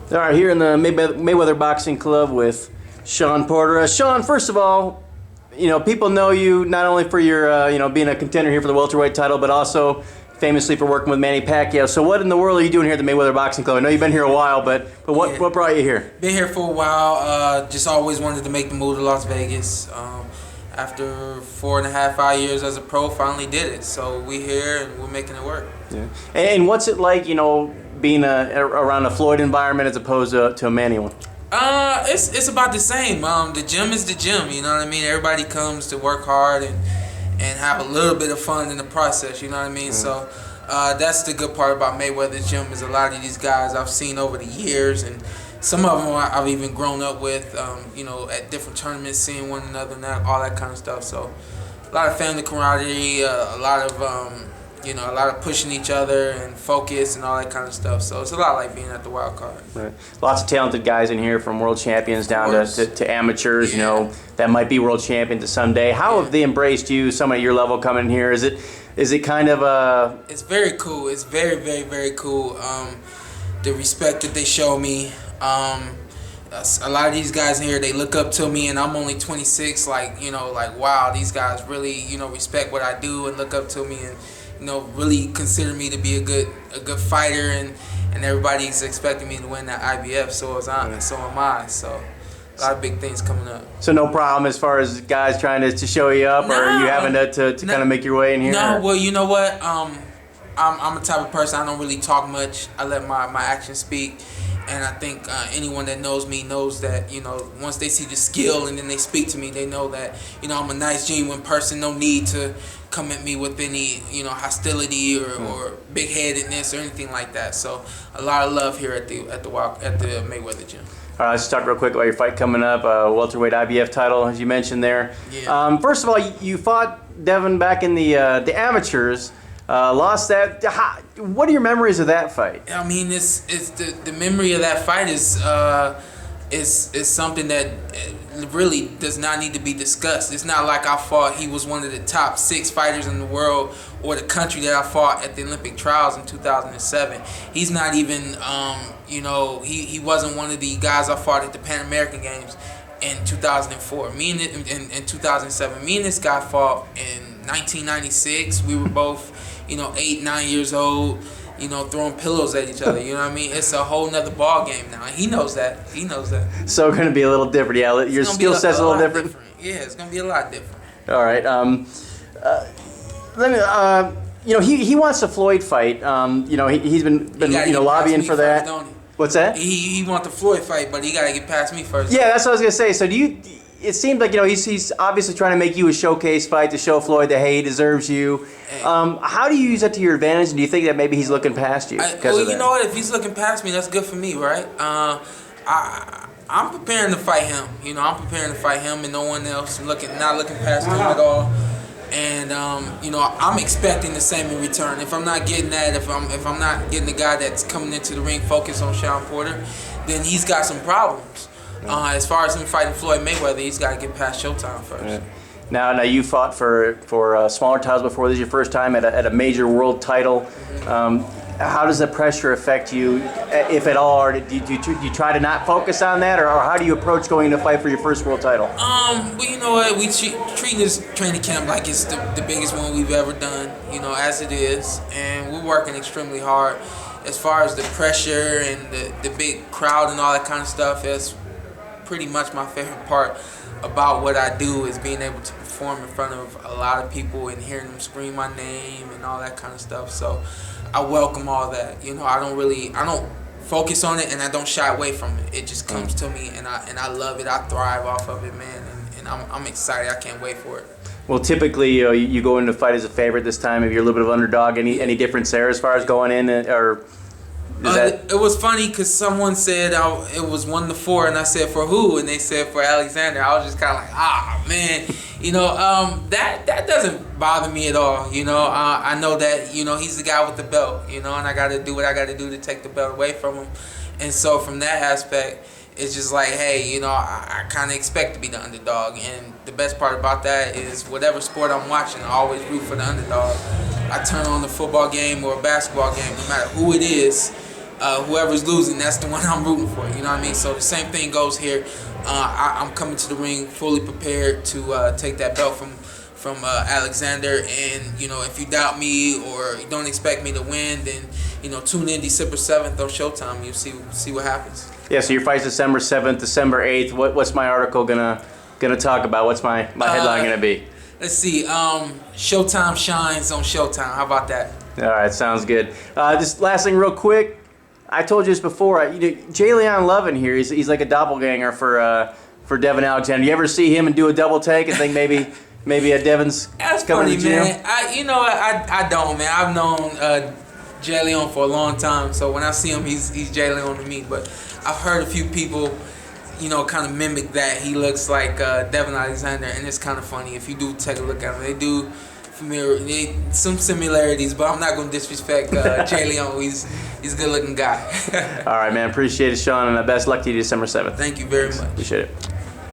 All right, here in the Mayweather Boxing Club with Shawn Porter. Shawn, first of all, people know you not only for your, being a contender here for the welterweight title, but also famously for working with Manny Pacquiao. So what in the world are you doing here at the Mayweather Boxing Club? I know you've been here a while, but what brought you here? Been here for a while. Just always wanted to make the move to Las Vegas. After 4.5, 5 years as a pro, finally did it. So we here and we're making it work. Yeah. And what's it like, being around a Floyd environment as opposed to a Manny one? It's about the same. The gym is the gym. You know what I mean? Everybody comes to work hard and have a little bit of fun in the process. You know what I mean? So that's the good part about Mayweather Gym is a lot of these guys I've seen over the years, and some of them I've even grown up with. At different tournaments, seeing one another and all that kind of stuff. So a lot of family camaraderie, a lot of pushing each other and focus and all that kind of stuff. So it's a lot like being at the Wildcard. Right. Lots of talented guys in here, from world champions down to amateurs, Yeah. that might be world champions someday. How have they embraced you, someone at your level coming in here? Is it kind of a... It's very cool. It's very, very, very cool. The respect that they show me. A lot of these guys in here, they look up to me, and I'm only 26. Like wow, these guys really, respect what I do and look up to me, and really consider me to be a good fighter, and everybody's expecting me to win that IBF. So am I. So a lot of big things coming up. So no problem as far as guys trying to show you up, or are you having to kind of make your way in here? No, well, you know what? I'm a type of person, I don't really talk much. I let my actions speak. And I think anyone that knows me knows that, once they see the skill and then they speak to me, they know that, I'm a nice, genuine person. No need to come at me with any, hostility or big-headedness or anything like that. So a lot of love here at the Mayweather Gym. All right, let's talk real quick about your fight coming up, welterweight IBF title, as you mentioned there. Yeah. First of all, you fought Devon back in the amateurs. Lost that. What are your memories of that fight? I mean, it's the memory of that fight is something that really does not need to be discussed. It's not like I fought. He was one of the top 6 fighters in the world, or the country that I fought at the Olympic trials in 2007. He's not even. He wasn't one of the guys I fought at the Pan American Games in 2004. In 2007. Me and this guy fought in 1996. We were both 8, 9 years old, throwing pillows at each other. You know what I mean? It's a whole nother ball game now. He knows that. So going to be a little different, yeah. Your skill set's a little different. Yeah, it's going to be a lot different. All right. He wants a Floyd fight. He's been lobbying for that. First, What's that? He wants the Floyd fight, but he got to get past me first. Yeah, that's what I was gonna say. So it seems like he's obviously trying to make you a showcase fight to show Floyd that, hey, he deserves you. Hey. How do you use that to your advantage, and do you think that maybe he's looking past you? You know what? If he's looking past me, that's good for me, right? I'm preparing to fight him. I'm preparing to fight him and no one else. Not looking past him at all. And I'm expecting the same in return. If I'm not getting that, if I'm not getting the guy that's coming into the ring focused on Shawn Porter, then he's got some problems. As far as him fighting Floyd Mayweather, he's got to get past Showtime first. Yeah. Now you fought for smaller titles before. This is your first time at a major world title. Mm-hmm. How does the pressure affect you, if at all? Or do you try to not focus on that, or how do you approach going to fight for your first world title? Well, you know what? We treat this training camp like it's the biggest one we've ever done, as it is. And we're working extremely hard. As far as the pressure and the big crowd and all that kind of stuff, that's pretty much my favorite part about what I do, is being able to perform in front of a lot of people and hearing them scream my name and all that kind of stuff. So I welcome all that. I don't focus on it, and I don't shy away from it. It just comes to me, and I love it. I thrive off of it, man, and I'm excited. I can't wait for it. Well, typically you go into the fight as a favorite this time. If you're a little bit of underdog, any difference there as far as going in, or it was funny because someone said it was 1-4, and I said for who, and they said for Alexander. I was just kind of like, man, that doesn't bother me at all. I know that he's the guy with the belt, and I got to do what I got to do to take the belt away from him, and so from that aspect, it's just like, hey, I kind of expect to be the underdog, and the best part about that is whatever sport I'm watching, I always root for the underdog. I turn on the football game or a basketball game, no matter who it is. whoever's losing, that's the one I'm rooting for. You know what I mean? So the same thing goes here. I'm coming to the ring fully prepared to take that belt from Alexander. And you know, if you doubt me or you don't expect me to win, then you know, tune in December 7th on Showtime. You'll see what happens. Yeah. So your fight's December 7th, December 8th. What's my article gonna talk about? What's my headline gonna be? Let's see. Showtime shines on Showtime. How about that? All right, sounds good. Just last thing, real quick. I told you this before. Jay Leon Lovin here. He's like a doppelganger for Devon Alexander. You ever see him and do a double take and think maybe a Devon's That's coming funny, to the gym? man. I don't, man. I've known Jay Leon for a long time, so when I see him, he's Jay Leon to me. But I've heard a few people, you know, kind of mimic that. He looks like Devon Alexander, and it's kind of funny. If you do take a look at him, they do some similarities, but I'm not going to disrespect Jay Leon. He's a good-looking guy. All right, man. Appreciate it, Shawn, and best luck to you December 7th. Thank you very much. Appreciate it.